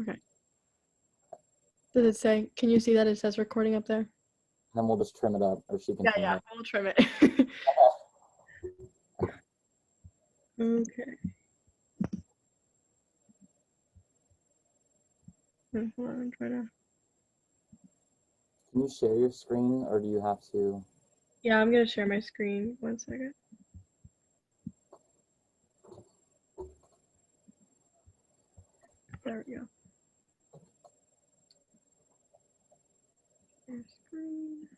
Okay. Does it say, can you see that it says recording up there? Then we'll just trim it up, or she can trim it up. We'll trim it. Okay. Hold on, I'm trying to. Can you share your screen, or do you have to? Yeah, I'm gonna share my screen. 1 second. There we go. Share screen.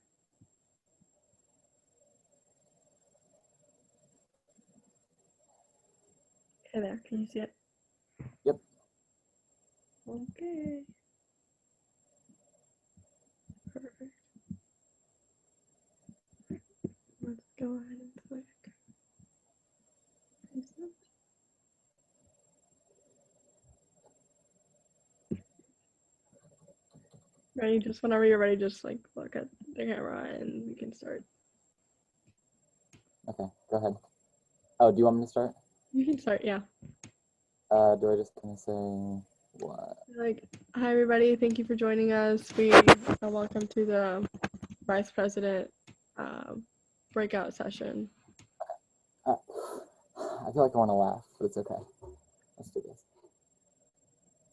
Okay, there. Can you see it? Yep. Okay. Perfect. Let's go ahead and click. Ready? Just whenever you're ready, just like look at the camera and we can start. Okay, go ahead. Oh, do you want me to start? You can start, yeah. Do I just kind of say what? Like, hi everybody, thank you for joining us. We welcome to the Vice President breakout session. I feel like I want to laugh, but it's okay. Let's do this.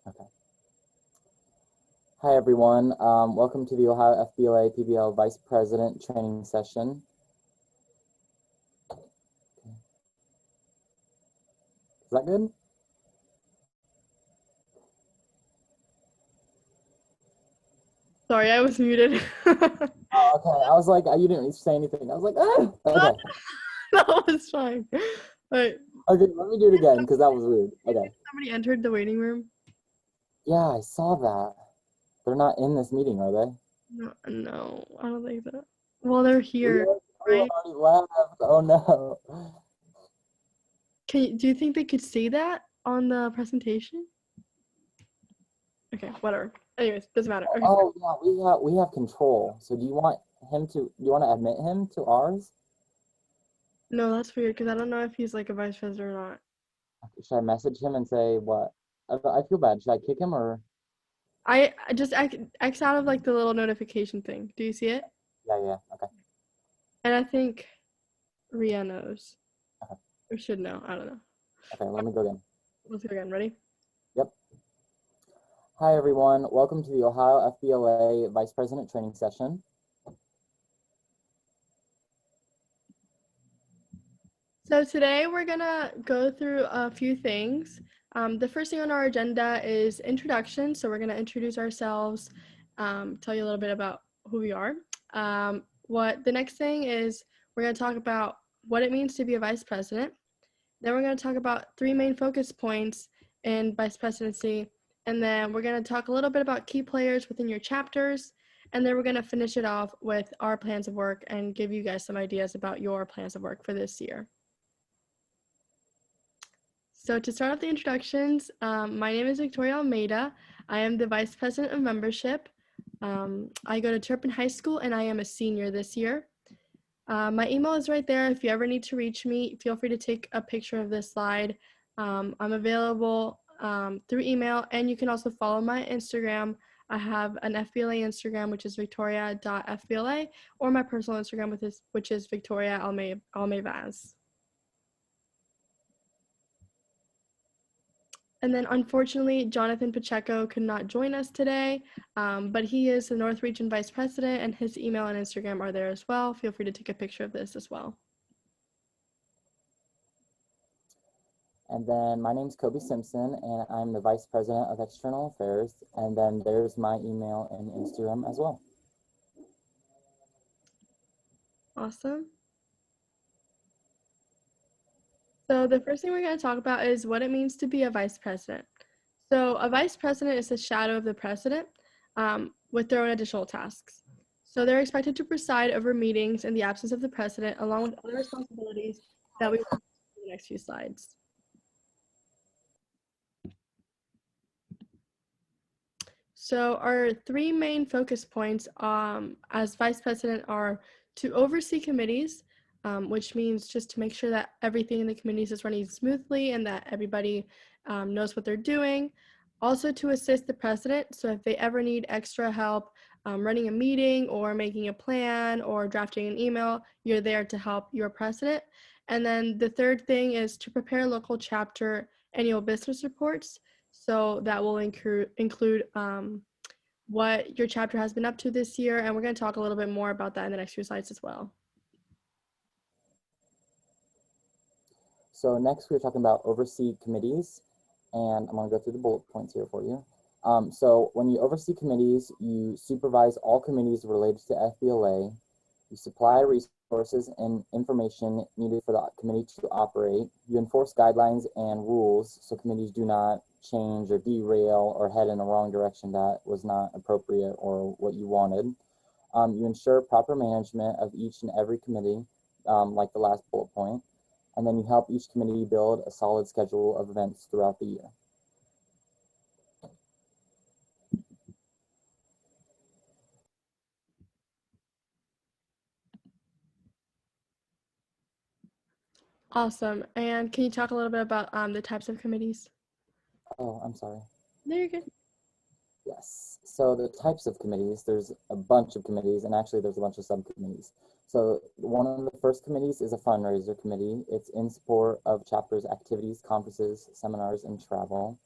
Okay. Hi everyone. Welcome to the Ohio FBLA PBL Vice President training session. Is that good? Sorry, I was muted. Oh, okay. I was like, you didn't say anything. I was like, ah. Okay. That was fine. But okay, let me do it again because that was weird. Okay. Somebody entered the waiting room. Yeah, I saw that. They're not in this meeting, are they? No, I don't think so. Well, they're here. Right? Already left. Oh no. Do you think they could see that on the presentation? Okay, whatever. Anyways, doesn't matter. Okay. Oh yeah, we have control. So do you want to admit him to ours? No, that's weird because I don't know if he's like a vice president or not. Should I message him and say what? I feel bad. Should I kick him or? I just X out of like the little notification thing. Do you see it? Yeah. Okay. And I think Ria knows. Okay. Or should know. I don't know. Okay, let me go again. Let's go again. Ready? Yep. Hi everyone. Welcome to the Ohio FBLA Vice President training session. So today we're gonna go through a few things. The first thing on our agenda is introduction. So we're gonna introduce ourselves, tell you a little bit about who we are. What the next thing is, we're gonna talk about what it means to be a vice president. Then we're gonna talk about 3 main focus points in vice presidency. And then we're gonna talk a little bit about key players within your chapters. And then we're gonna finish it off with our plans of work and give you guys some ideas about your plans of work for this year. So to start off the introductions, my name is Victoria Almeida. I am the Vice President of Membership. I go to Turpin High School and I am a senior this year. My email is right there. If you ever need to reach me, feel free to take a picture of this slide. I'm available through email, and you can also follow my Instagram. I have an FBLA Instagram, which is victoria.fbla, or my personal Instagram, which is Victoria Almevaz. And then unfortunately, Jonathan Pacheco could not join us today, but he is the North Region Vice President, and his email and Instagram are there as well. Feel free to take a picture of this as well. And then my name is Kobe Simpson, and I'm the Vice President of External Affairs. And then there's my email and Instagram as well. Awesome. So the first thing we're going to talk about is what it means to be a vice president. So a vice president is the shadow of the president with their own additional tasks. So they're expected to preside over meetings in the absence of the president, along with other responsibilities that we will see in the next few slides. So our 3 main focus points as vice president are to oversee committees, which means just to make sure that everything in the committees is running smoothly and that everybody knows what they're doing. also to assist the president. So if they ever need extra help running a meeting or making a plan or drafting an email, you're there to help your president. And then the third thing is to prepare local chapter annual business reports. So that will include what your chapter has been up to this year. And we're going to talk a little bit more about that in the next few slides as well. So next we're talking about oversee committees, and I'm going to go through the bullet points here for you. So when you oversee committees, you supervise all committees related to FBLA, you supply resources and information needed for the committee to operate, you enforce guidelines and rules so committees do not change or derail or head in the wrong direction that was not appropriate or what you wanted. You ensure proper management of each and every committee, like the last bullet point. And then you help each committee build a solid schedule of events throughout the year. Awesome. And can you talk a little bit about the types of committees? Oh, I'm sorry. No, you're good. Yes. So the types of committees, there's a bunch of committees, and actually there's a bunch of subcommittees. So one of the first committees is a fundraiser committee. It's in support of chapters, activities, conferences, seminars, and travel.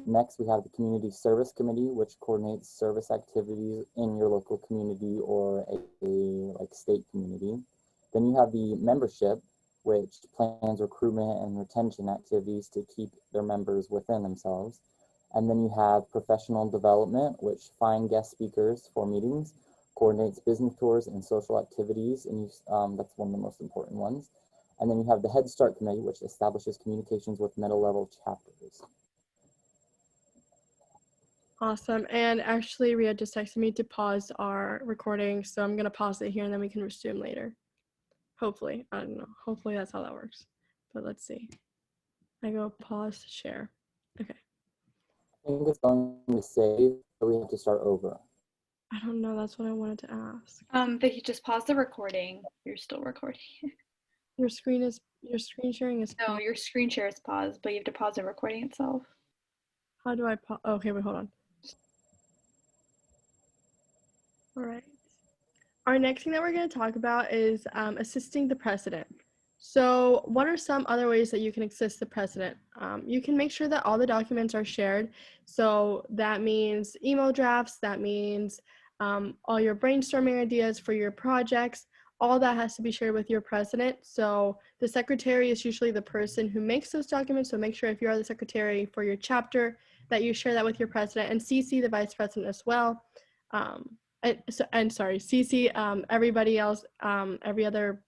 Next, we have the Community Service Committee, which coordinates service activities in your local community or a like state community. Then you have the membership, which plans recruitment and retention activities to keep their members within themselves. And then you have professional development, which find guest speakers for meetings, coordinates business tours and social activities, and that's one of the most important ones. And then you have the Head Start Committee, which establishes communications with middle level chapters. Awesome. And actually, Ria just texted me to pause our recording, so I'm going to pause it here and then we can resume later. Hopefully. I don't know. Hopefully that's how that works. But let's see. I go pause, share. Okay. I think it's going to save, but we have to start over. I don't know. That's what I wanted to ask. Vicky, just pause the recording. You're still recording. Your screen sharing is No, your screen share is paused, but you have to pause the recording itself. How do I pause? Oh, okay, wait, hold on. All right. Our next thing that we're going to talk about is assisting the president. So what are some other ways that you can assist the president? You can make sure that all the documents are shared. So that means email drafts, that means all your brainstorming ideas for your projects, all that has to be shared with your president. So the secretary is usually the person who makes those documents. So make sure if you are the secretary for your chapter that you share that with your president and CC the vice president as well. CC everybody else, every other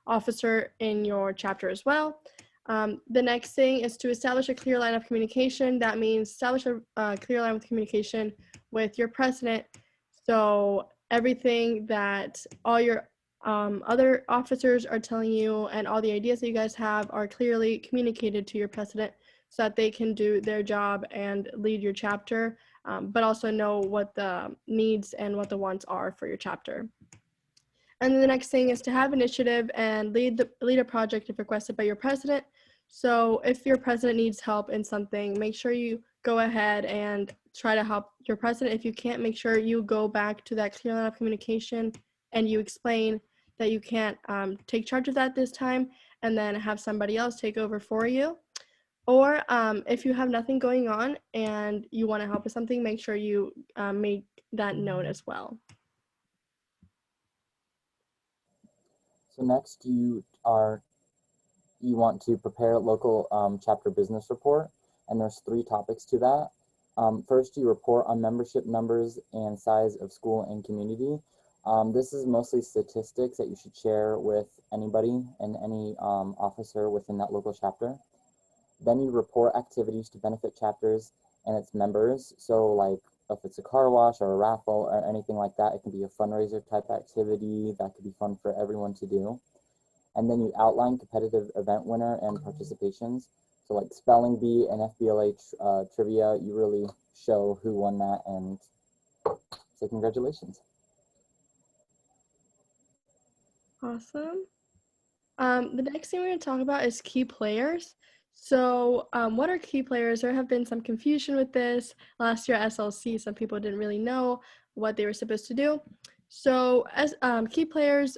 officer in your chapter as well. The next thing is to establish a clear line of communication. That means establish a clear line of communication with your president. So everything that all your other officers are telling you and all the ideas that you guys have are clearly communicated to your president so that they can do their job and lead your chapter, but also know what the needs and what the wants are for your chapter. And then the next thing is to have initiative and lead a project if requested by your president. So if your president needs help in something, make sure you go ahead and try to help your president. If you can't, make sure you go back to that clear line of communication and you explain that you can't take charge of that this time and then have somebody else take over for you. Or if you have nothing going on and you want to help with something, make sure you make that known as well. So next you want to prepare a local chapter business report, and there's 3 topics to that. First, you report on membership numbers and size of school and community. This is mostly statistics that you should share with anybody and any officer within that local chapter. Then you report activities to benefit chapters and its members. So like if it's a car wash or a raffle or anything like that, it can be a fundraiser type activity that could be fun for everyone to do. And then you outline competitive event winner and participations. So like spelling bee and FBLA trivia, you really show who won that and say congratulations. Awesome. The next thing we're going to talk about is key players. So what are key players? There have been some confusion with this. Last year at SLC, some people didn't really know what they were supposed to do. So as key players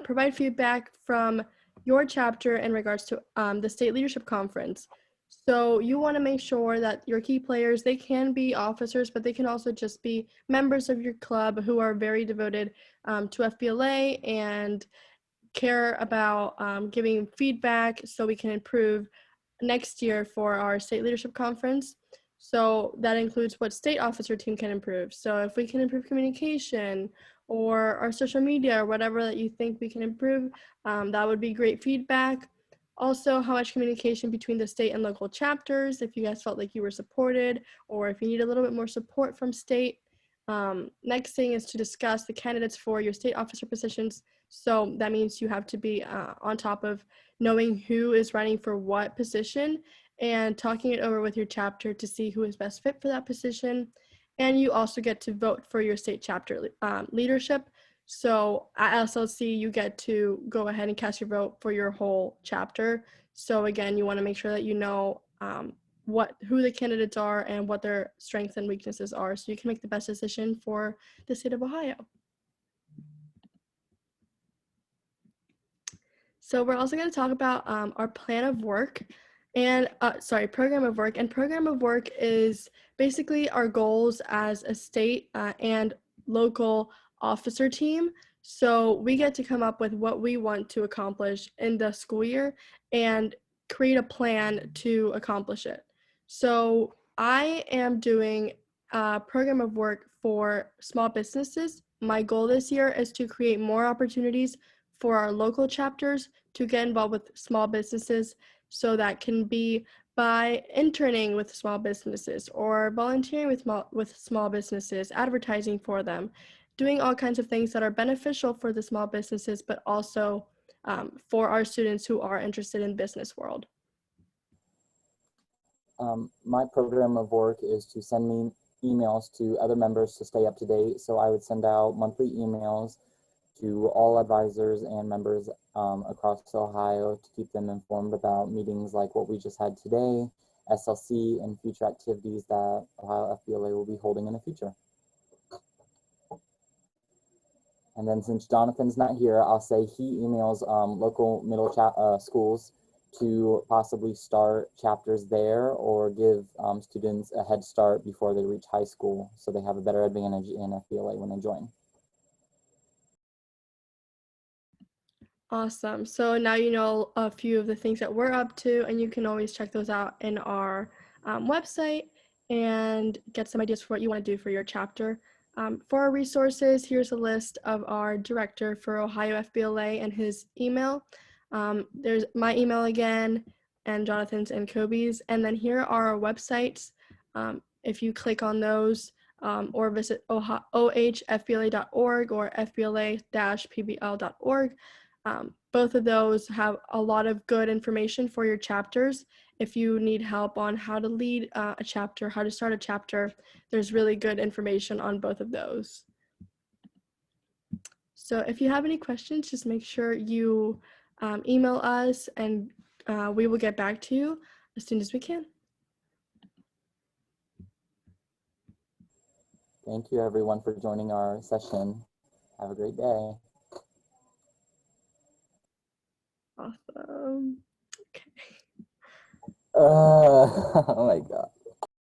provide feedback from your chapter in regards to the State Leadership Conference. So you want to make sure that your key players, they can be officers, but they can also just be members of your club who are very devoted to FBLA and care about giving feedback so we can improve next year for our state leadership conference. So that includes what state officer team can improve. So if we can improve communication or our social media or whatever that you think we can improve, that would be great feedback. Also, how much communication between the state and local chapters, if you guys felt like you were supported or if you need a little bit more support from state. Next thing is to discuss the candidates for your state officer positions. So that means you have to be on top of knowing who is running for what position and talking it over with your chapter to see who is best fit for that position. And you also get to vote for your state chapter leadership. So at SLC, you get to go ahead and cast your vote for your whole chapter. So again, you want to make sure that you know who the candidates are and what their strengths and weaknesses are so you can make the best decision for the state of Ohio. So we're also going to talk about our plan of work and program of work. And program of work is basically our goals as a state and local officer team. So we get to come up with what we want to accomplish in the school year and create a plan to accomplish it. So I am doing a program of work for small businesses. My goal this year is to create more opportunities for our local chapters to get involved with small businesses. So that can be by interning with small businesses or volunteering with small businesses, advertising for them, doing all kinds of things that are beneficial for the small businesses, but also for our students who are interested in business world. My program of work is to send me emails to other members to stay up to date. So I would send out monthly emails to all advisors and members across Ohio to keep them informed about meetings like what we just had today, SLC, and future activities that Ohio FBLA will be holding in the future. And then since Jonathan's not here, I'll say he emails local middle schools to possibly start chapters there or give students a head start before they reach high school so they have a better advantage in FBLA when they join. Awesome. So now you know a few of the things that we're up to, and you can always check those out in our website and get some ideas for what you want to do for your chapter. For our resources, here's a list of our director for Ohio FBLA and his email. There's my email again, and Jonathan's and Kobe's. And then here are our websites. If you click on those or visit ohfbla.org or fbla-pbl.org, both of those have a lot of good information for your chapters. If you need help on how to lead a chapter, how to start a chapter, there's really good information on both of those. So if you have any questions, just make sure you email us and we will get back to you as soon as we can. Thank you everyone for joining our session. Have a great day. Awesome. Okay. Oh my God.